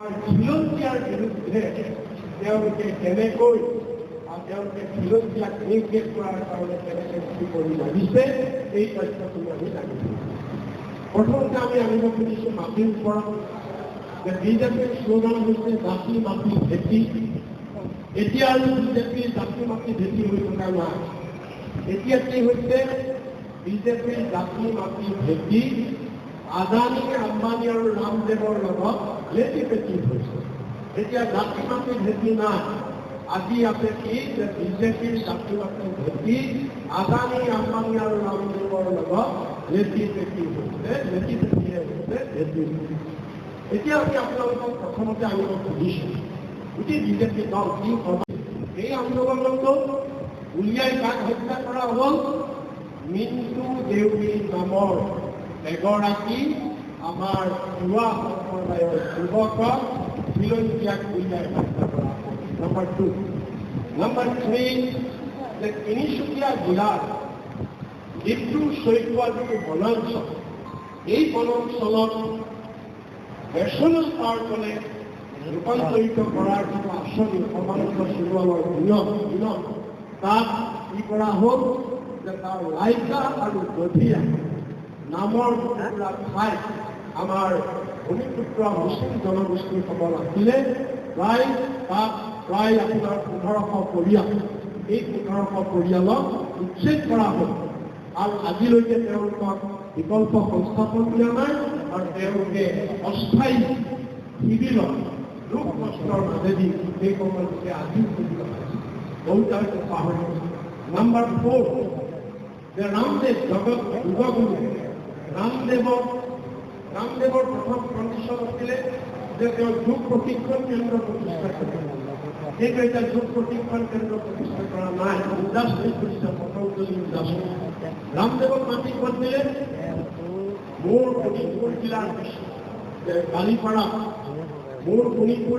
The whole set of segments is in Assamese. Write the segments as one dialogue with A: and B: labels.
A: খিলঞ্জীয়াৰ বিৰুদ্ধে তেওঁলোকে কেনেকৈ তেওঁলোকে খিলঞ্জীয়াক নিৰ্দেশ কৰাৰ কাৰণে কেনেকৈ কি কৰি লাগিছে এই তথ্যখিনি আমি জানিছোঁ। প্ৰথমতে আমি আনিব খুজিছোঁ মাটিৰ ওপৰত যে বিজেপিৰ শ্লোগান হৈছে জাতি মাটি ভেটি। এতিয়া আৰু বিজেপিৰ জাতি মাটি ভেটি হৈ থকা নাই। এতিয়া কি হৈছে বিজেপিৰ জাতি মাটি ভেটি আদানী আম্বানী আৰু ৰামদেৱৰ লগত লেটি পেটি হৈছে। এতিয়া জাতি মাটি ভেটি নাই। আজি আছে কি যে বিজেপিৰ জাতি মাটি ভেটি আদানী আম্বানী আৰু ৰামদেৱৰ লগত লেটি পেটি হৈছে। লেটি পেটিয়ে হৈছে ভেটি। এতিয়া আমি আপোনালোকক প্ৰথমতে আনিব খুজিছোঁ গোটেই বিজেপি দল কি এই আন্দোলনটো উলিয়াই কাক হত্যা কৰা হ'ল? মিণ্টু দেউৰী নামৰ এগৰাকী আমাৰ যুৱা সম্প্ৰদায়ৰ যুৱকক খিলঞ্জীয়াক উলিয়াই হত্যা কৰা হ'ল। নম্বৰ 2। নম্বৰ 3 যে তিনিচুকীয়া জিলাৰ ডিব্ৰু চৈখোৱা যিটো বনাঞ্চল, এই বনাঞ্চলত নেশ্যনেল পাৰ্কলে ৰূপান্তৰিত কৰাৰ যিটো আঁচনি সৰ্বানন্দ সোণোৱালৰ দিনত তাত কি কৰা হ'ল যে তাৰ লাইকা আৰু গধীয়া নামৰ টুকুৰা ঠাই আমাৰ ভূমিপুত্ৰ মুছলিম জনগোষ্ঠীসকল আছিলে। প্ৰায় আপোনাৰ 1500 পৰিয়াল। এই 1500 পৰিয়ালক উচ্ছেদ কৰা হ'ল আৰু আজিলৈকে তেওঁলোকক বিকল্প সংস্থাপন দিয়া নাই আৰু তেওঁলোকে অস্থায়ী শিবিৰত দুখ কষ্টৰ মাজেদি সেই সময়লৈকে আজিও সুবিধা পাইছে। বহুতে পাহৰি গৈছে। নম্বৰ 4 যে ৰামদেৱ জগত যুগগুৰু ৰামদেৱৰ প্ৰথম কণ্ডিশ্যন আছিলে যে তেওঁ যোগ প্ৰশিক্ষণ কেন্দ্ৰ প্ৰতিষ্ঠা কৰিব। সেইটো এতিয়া যোগ প্ৰশিক্ষণ কেন্দ্ৰ প্ৰতিষ্ঠা কৰা নাই। ইণ্ডাষ্ট্ৰী কৰিছে, পতঞ্জলি ইণ্ডাষ্ট্ৰী। ৰামদেৱক মাটি ক'ত দিলে? মোৰ শোণিতপুৰ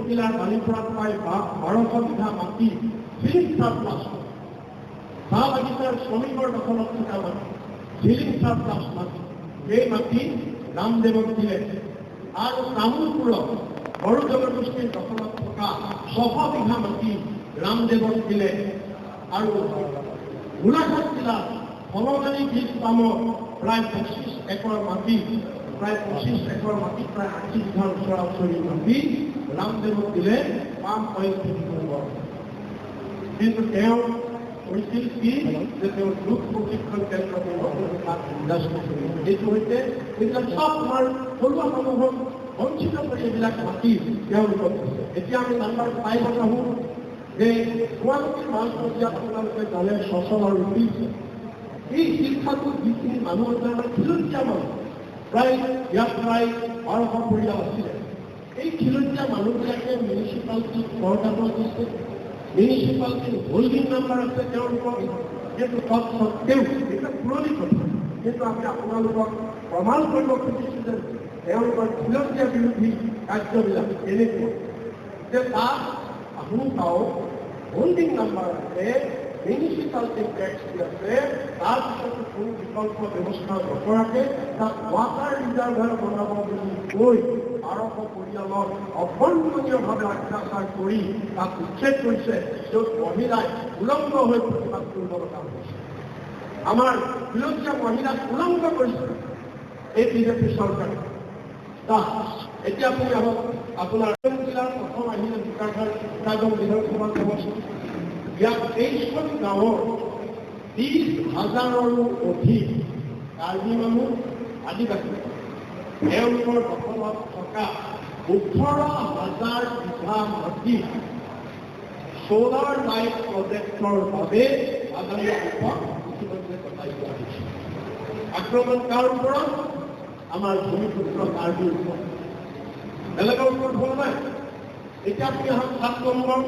A: জিলাৰ বালিপাৰাত প্ৰায় 1200 বিঘা মাটি চিলিং চাৰ্প্লাছ চাহ বাগিচাৰ শ্ৰমিকৰ দখলত থকা মাটি, চিলিং চাৰ্প্লাছ মাটি, এই মাটি ৰামদেৱক দিলে। আৰু তামোলপুৰত বড়ো জনগোষ্ঠীৰ দখলত থকা 600 বিঘা মাটি ৰামদেৱক দিলে। আৰু গোলাঘাট জিলাৰ ফলগাৰী বীজ পামৰ প্ৰায় 25 একৰ মাটি, প্ৰায় 80 বিঘাৰ ওচৰা-ওচৰি মাটি ৰামদেৱক দিলে পাম অইল খেতি কৰিব। কিন্তু তেওঁ কৈছিল কি যে তেওঁ যোগ প্ৰশিক্ষণ কেন্দ্ৰ এইটো হৈছে এইবিলাক চব আমাৰ থলুৱা মানুহক বঞ্চিত কৰি এইবিলাক মাটি তেওঁলোকক দিছে। এতিয়া আমি নম্বৰ 5 আহোঁ যে গুৱাহাটীৰ মাজমজিয়াত আপোনালোকে জানে শচল আৰু ৰুটি। এই শিক্ষাটো যিখিনি মানুহ আছে আমাৰ খিলঞ্জীয়া মানুহ, ইয়াত প্ৰায় 1200 পৰিয়াল আছিলে। এই খিলঞ্জীয়া মানুহবিলাকে মিউনিচিপালিটিত কৰ কাগজ দিছে, মিউনিচিপালিটিৰ হোল্ডিং নাম্বাৰ আছে তেওঁলোকৰ। কিন্তু তৎসত্বেও এটা পুৰণি কথা, কিন্তু আমি আপোনালোকক প্ৰমাণ কৰিব খুজিছোঁ যে তেওঁলোকৰ খিলঞ্জীয়া বিৰোধী কাৰ্যবিলাক এনেকুৱা যে তাত আপুনি পাওঁ হোল্ডিং নাম্বাৰ আছে, মিউনিচিপালিটি টেক্স আছে, তাৰপিছতো কোনো বিকল্প ব্যৱস্থা নকৰাকৈ তাত ৱাটাৰ ৰিজাৰ্ভাৰ বনাব বুলি কৈ 1200 পৰিয়ালক অভ্যন্তৰীয়ভাৱে অত্যাচাৰ কৰি তাক উচ্ছেদ কৰিছে, য'ত মহিলাই উলংগ হৈ প্ৰতিবাদ কৰিব লগা হৈছে। আমাৰ খিলঞ্জীয়া মহিলাক উলংগ কৰিছে এই বিজেপি চৰকাৰে। এতিয়া আপুনি আহক, আপোনাৰ জিলাৰ প্ৰথম আহিলে বোকাখাত বিধানসভা সমষ্টি। ইয়াত 23খন গাঁৱৰ 30,000ৰো অধিক কাৰ্বি মানুহ, আদিবাসী, তেওঁলোকৰ দখলত থকা 18,000 বিঘা মাটি ছ'লাৰ লাইট প্ৰজেক্টৰ বাবে আদানী গ্ৰুপক ইতিমধ্যে গতাই দিয়া হৈছে। আক্ৰমণ কাৰ ওপৰত? আমাৰ ভূমিপুত্ৰ কাৰ্বিৰ ওপৰত, বেলেগৰ ওপৰত হোৱা নাই। এতিয়া আপুনি আহক 7 নম্বৰ।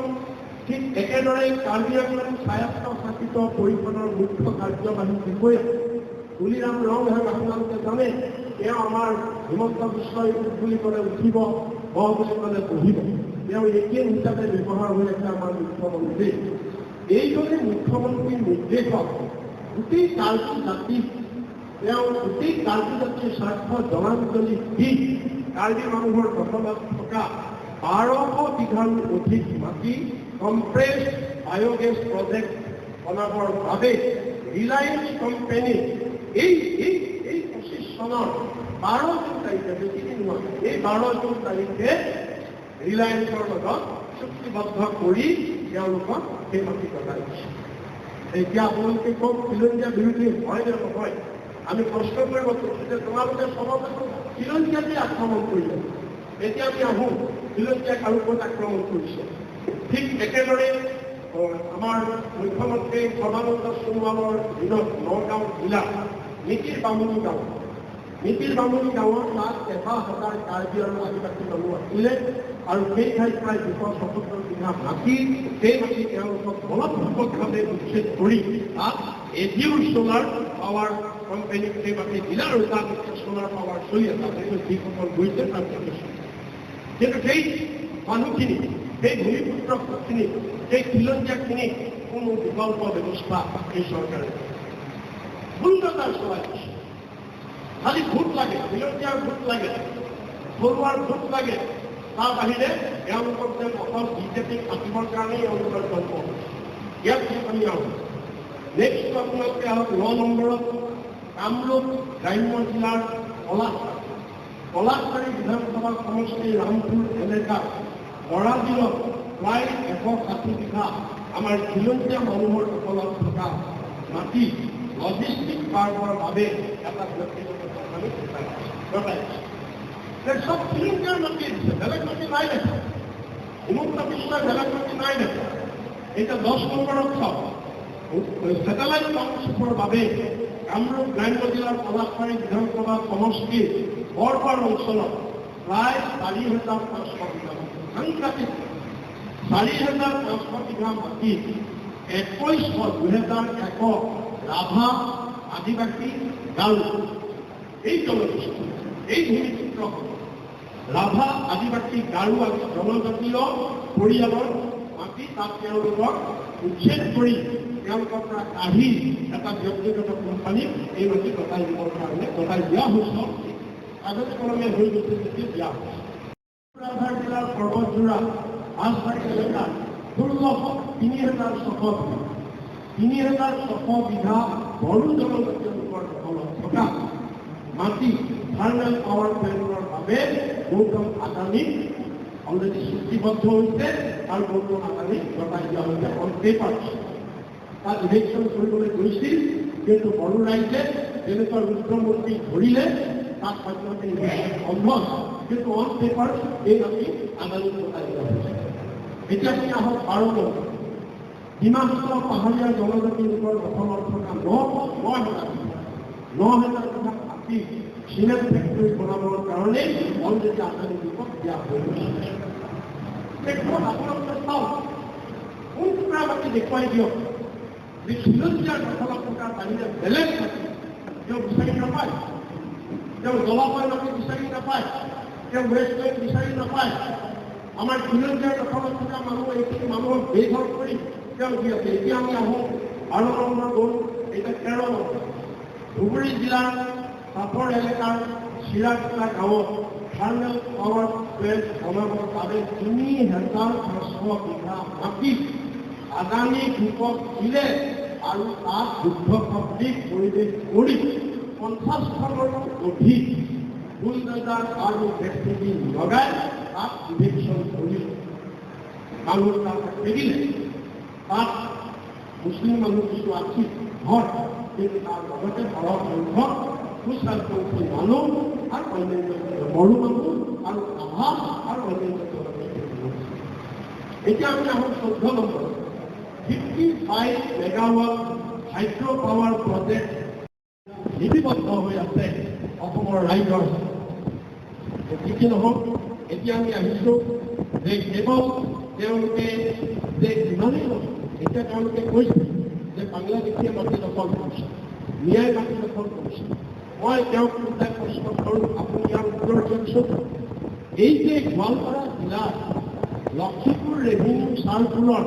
A: ঠিক একেদৰে কাৰ্বি আংলং স্বায়ত্ত শাসিত পৰিষদৰ মুখ্য কাৰ্যবাহী বিষয়া তুলিৰাম ৰংঘাক আপোনালোকে জানে। তেওঁ আমাৰ হিমন্ত বিশ্ব বুলি ক'লে উঠিব, বুলি ক'লে বহিব। তেওঁ একেই হিচাপে ব্যৱহাৰ হৈ আছে আমাৰ মুখ্যমন্ত্ৰী। এইদৰে মুখ্যমন্ত্ৰীৰ নিৰ্দেশক গোটেই কাৰ্বি জাতিক তেওঁ গোটেই কাৰ্বি জাতিৰ স্বাৰ্থ জনাঞ্জলি দি কাৰ্বি মানুহৰ দখলত থকা 1200 বিঘাৰো অধিক মাটি কম্প্ৰেছ বায়োগেছ প্ৰজেক্ট বনাবৰ বাবে ৰিলায়েন্স কোম্পানী এই 25 চনৰ 12 জুন তাৰিখে বেছিদিন হোৱা এই 12 জুন তাৰিখে ৰিলায়েন্সৰ লগত চুক্তিবদ্ধ কৰি তেওঁলোকক সেই মাটি কটাই দিছে। এতিয়া আপোনালোকে কওক খিলঞ্জীয়া বিৰোধী হয় নে নহয়? আমি প্ৰশ্ন কৰিব পাৰিছোঁ যে তোমালোকে সমাজত খিলঞ্জীয়াকে আক্ৰমণ কৰিলে, এতিয়া আমি আহোঁ খিলঞ্জীয়াক আৰু ক'ত আক্ৰমণ কৰিছে। ঠিক একেদৰে আমাৰ মুখ্যমন্ত্ৰী সৰ্বানন্দ সোণোৱালৰ দিনত নগাঁও জিলা মিতিৰ বামুণী গাঁৱৰ তাত 1,000 কাৰ্বি আৰু আদিবাসী মানুহ আছিলে আৰু সেই ঠাইত প্ৰায় 270 বিঘা মাটি, সেই মাটি তেওঁলোকক বলপূৰ্বকভাৱে উচ্ছেদ কৰি তাত এডিউৰ চ'লাৰ পাৱাৰ কোম্পানীক সেই মাটি দিলে আৰু তাত চ'লাৰ পাৱাৰ চলি আছে। যিসকল গৈছে তাত কিন্তু সেই মানুহখিনি, সেই ভূমিপুত্ৰখিনি, সেই খিলঞ্জীয়াখিনিক কোনো বিকল্প ব্যৱস্থা এই চৰকাৰে ভুলতাৰ চলাই দিছে। খালি ভোট লাগে, খিলঞ্জীয়াৰ ভোট লাগে, ঘৰুৱাৰ ভোট লাগে, তাৰ বাহিৰে তেওঁলোকক যেন অকল বিজেপিক পাতিবৰ কাৰণেই তেওঁলোকৰ গল্প হৈছে। ইয়াত আমি আহোঁ নেক্সট আপোনালোকে আহক 9 নম্বৰত কামৰূপ গ্ৰাম্য জিলাৰ পলাশবাৰী বিধানসভা সমষ্টিৰ ৰামপুৰ এলেকাৰ বৰাজিলত প্ৰায় 160 বিঘা আমাৰ খিলঞ্জীয়া মানুহৰ দখলত থকা মাটি লজিষ্টিক পাৰ্কৰ বাবে এটা ব্যক্তিগত কোম্পানী সব খিলঞ্জীয়াৰ মাটি দিছে, বেলেগ মাটি নাই দেখা। হিমন্ত বিশ্বই বেলেগ মাটি নাই দেখা। এতিয়া 10 নম্বৰত চাওক ছেটেলাইট টাউনশ্বিপৰ বাবে কামৰূপ গ্ৰাম্য জিলাৰ পলাশবাৰী বিধানসভা সমষ্টিৰ বৰপাৰ অঞ্চলত প্ৰায় 4,500 বিঘা সাংঘাতিক 4,500 বিঘা মাটি 2001 ৰাভা আদিবাসী গাঁও এই জনগোষ্ঠী, এই ভূমিপুত্ৰসকল ৰাভা আদিবাসী গাৰো জনজাতীয় পৰিয়ালৰ মাটি তাত তেওঁলোকক উচ্ছেদ কৰি তেওঁলোকৰ পৰা কাঢ়ি এটা ব্যক্তিগত কোম্পানীক এই মাটি কটাই দিবৰ কাৰণে কটাই দিয়া হৈছে। কাগজ কলমে হৈ গৈছে যেতিয়া দিয়া হৈছে। কোকৰাঝাৰ জিলাৰ পৰ্বতজোৰা ৰাজবাৰী এলেকাৰ 3,600 বিঘা বড়ো জনজাতীয় লোকৰ দখলত থকা মাটি থাৰ্মেল পাৱাৰ প্লেণ্টৰ বাবে গৌতম আদানীক অলৰেডি চুক্তিবদ্ধ হৈছে আৰু গৌতম আদানীক গতাই দিয়া হৈছে অন পেপাৰ্ছ। তাত ইলেকশ্যন কৰিবলৈ গৈছিল, কিন্তু বড়ো ৰাইজে যেনেকুৱা ৰুদ্ৰমূৰ্তি ধৰিলে তাত সত্যতে সম্ভৱ, কিন্তু অন পেপাৰ্ছ এই মাটি আদানীক গতাই দিয়া হৈছে। এতিয়া আপুনি আহক 12 নম্বৰ ডিমাহাছাও পাহাৰীয়া জনজাতি লোকৰ দখলত থকা 9,000 বিঘা মাটি চিমেণ্ট ফেক্টৰী বনাবৰ কাৰণে অলৰেডি আদানী লোকক দিয়া হৈ গৈছে। আপোনালোকে চাওক কোন টুকুৰা মাটি দেখুৱাই দিয়ক যে খিলঞ্জীয়াৰ দখলত থকাৰ বাহিৰে বেলেগ মাটি তেওঁ বিচাৰি নাপায়, তেওঁ জলপাই মাটি বিচাৰি নাপায়, তেওঁ ৱেষ্টলেণ্ড বিচাৰি নাপায়। আমাৰ খিলঞ্জীয়াৰ দখলত থকা মানুহ এইখিনি মানুহক বেঘৰ কৰি তেওঁ দি আছে। এতিয়া আমি আহোঁ 12 নম্বৰ গ'ল, এতিয়া 13 নম্বৰ ধুবুৰী জিলাৰ চাপৰ এলেকাৰ চিৰাগোলা গাঁৱত থাৰ্মেল পাৱাৰ প্লেণ্ট বনাবৰ বাবে 3,500 বিঘা মাটি আদানী গ্ৰুপক দিলে আৰু তাত যুদ্ধ শক্তিক পৰিৱেশ কৰি 50খনৰো অধিক বুলডোজাৰ আৰু জেচিবি লগাই তাত ইলেকশ্যন কৰিলে। মানুহ তাত এৰিলে, তাত মুছলিম মানুহ কিছু আছিল ঘৰ, কিন্তু তাৰ লগতে সৰহ সংখ্যক সুস্বাস্থ্যশীল মানুহ আৰু অন্যান্য বড়ো মানুহ আৰু ৰাভা আৰু অন্যান্য জনজাতীয় মানুহ। এতিয়া আমি আহোঁ 14 নম্বৰ 55 মেগাৱাট হাইড্ৰ' পাৱাৰ প্ৰজেক্ট লিপিবদ্ধ হৈ আছে অসমৰ ৰাইজৰ। ঠিকে নহওক, এতিয়া আমি আহিছোঁ যে কেৱল তেওঁলোকে যে ইমানেই নহয়, এতিয়া তেওঁলোকে কৈছে যে বাংলাদেশীয়ে মাটি দখল কৰিছে, ন্যায় মাটি দখল কৰিছে। মই তেওঁক উদ্ধাৰ প্ৰশ্ন কৰোঁ, আপুনি ইয়াৰ উত্তৰ দিয়কচোন। এই যে গোৱালপাৰা জিলাৰ লক্ষীপুৰ ৰেভিনিউ চাৰ্কুলৰ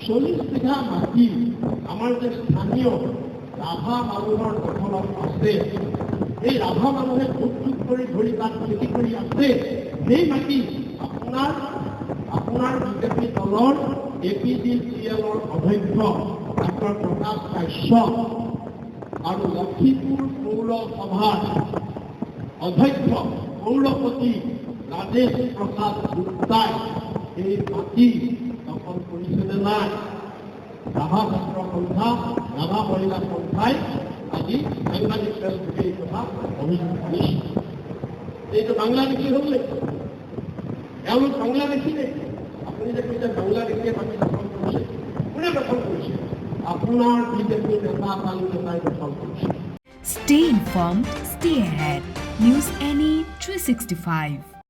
A: 40 বিঘা মাটি আমাৰ যে স্থানীয় ৰাভা মানুহৰ দখলত আছে, এই ৰাভা মানুহে ভোগ কৰি ধৰি তাত খেতি কৰি আছে, সেই মাটি আপোনাৰ আপোনাৰ বিজেপি দলৰ APDCL-ৰ অধ্যক্ষ ডক্টৰ প্ৰকাশ কাশ্যপ আৰু লখিমপুৰ পৌৰসভাৰ অধ্যক্ষ পৌৰপতি ৰাজেশ প্ৰসাদ গুপ্তাই এই মাটি দখল কৰিছেনে নাই? ৰাভা ছাত্ৰ সন্থা, ৰাভা মহিলা সন্থাই আজি সাংবাদিক যোগে এই কথা অভিযোগ আনিছে। এইটো বাংলাদেশী হ'ল নেকি? এওঁলোক বাংলাদেশী নেকি? আপুনি যে কৈছে বাংলাদেশীয়ে মাটি দখল কৰিছে, কোনে দখল কৰিছে? আপোনাৰ বিজেপি নেতা কালি নেতাই দখল কৰিছে।
B: Stay informed, stay ahead. News NE 365.